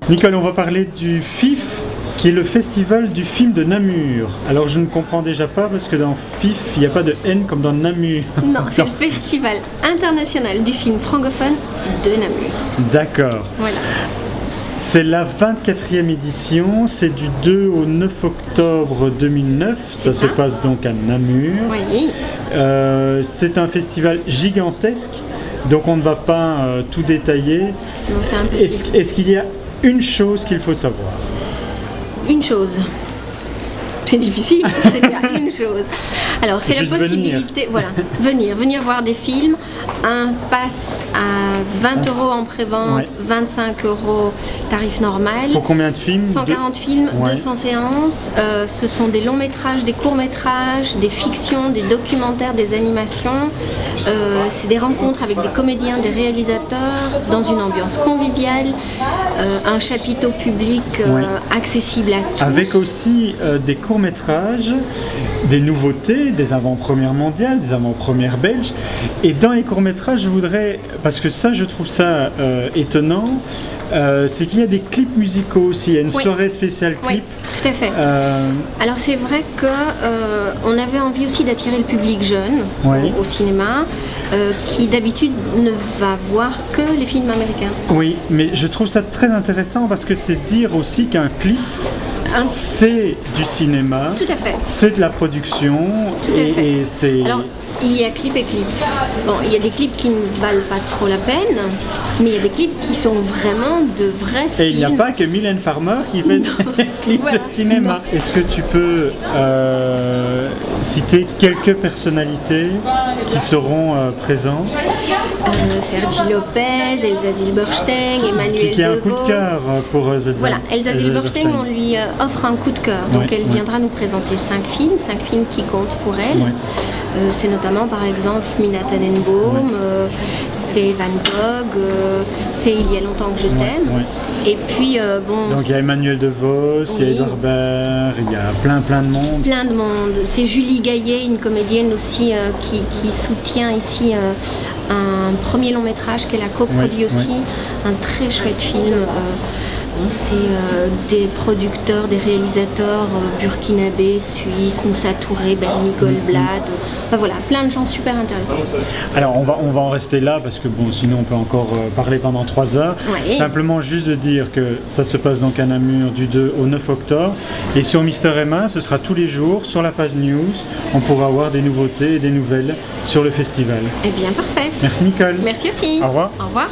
Nicole, on va parler du FIF, qui est le festival du film de Namur. Alors je ne comprends déjà pas parce que dans FIF, il n'y a pas de N comme dans Namur. Non, c'est le festival international du film francophone de Namur. D'accord. Voilà. C'est la 24e édition, c'est du 2 au 9 octobre 2009, ça se passe donc à Namur. Oui. C'est un festival gigantesque, donc on ne va pas tout détailler. Non, c'est impossible. Est-ce qu'il y a une chose qu'il faut savoir? Une chose. C'est difficile, il y a une chose. Alors, c'est la possibilité, voilà, venir voir des films. Un pass à 20 € en prévente, ouais. 25 € tarif normal. Pour combien de films? 140 films, ouais. 200 séances. Ce sont des longs métrages, des courts métrages, des fictions, des documentaires, des animations. C'est des rencontres avec des comédiens, des réalisateurs, dans une ambiance conviviale. Un chapiteau public ouais. accessible à tous. Avec aussi des courts-métrages, des nouveautés, des avant-premières mondiales, des avant-premières belges. Et dans les courts-métrages, je voudrais, parce que ça, je trouve ça étonnant, c'est qu'il y a des clips musicaux aussi, il y a une oui. soirée spéciale clip. Oui, tout à fait. Alors c'est vrai qu'on avait envie aussi d'attirer le public jeune oui. au cinéma, qui d'habitude ne va voir que les films américains. Oui, mais je trouve ça très intéressant parce que c'est dire aussi qu'un clip, c'est du cinéma, tout à fait. C'est de la production, tout à fait. Et c'est... Alors, il y a clip et clip. Bon, il y a des clips qui ne valent pas trop la peine, mais il y a des clips qui sont vraiment de vrais films. Et il n'y a pas que Mylène Farmer qui fait des clips voilà. de cinéma. Est-ce que tu peux citer quelques personnalités qui seront présentes? Sergi Lopez, Elsa Zilberstein, Emmanuel Devos. Qui a un coup de cœur pour Elsa. Voilà, Elsa Zilberstein, on lui offre un coup de cœur. Donc ouais, elle viendra nous présenter 5 films qui comptent pour elle. Ouais. C'est notamment par exemple Mina Tannenbaum, ouais. C'est Van Gogh, c'est Il y a longtemps que je t'aime. Ouais, ouais. Et puis bon. Donc il y a Emmanuel Devos, oui. il y a Edouard Baird, il y a plein de monde. Plein de monde. C'est Julie Gaillet, une comédienne aussi qui soutient ici un premier long métrage qu'elle a coproduit ouais, aussi, ouais. Un très chouette film. C'est des producteurs, des réalisateurs burkinabés, suisses, Moussa Touré, Bernie Goldblatt, voilà, plein de gens super intéressants. Alors on va en rester là parce que bon, sinon on peut encore parler pendant 3 heures. Ouais. Simplement juste de dire que ça se passe donc à Namur du 2 au 9 octobre et sur Mister Emma, ce sera tous les jours sur la page news, on pourra avoir des nouveautés et des nouvelles sur le festival. Eh bien parfait. Merci Nicole. Merci aussi. Au revoir. Au revoir.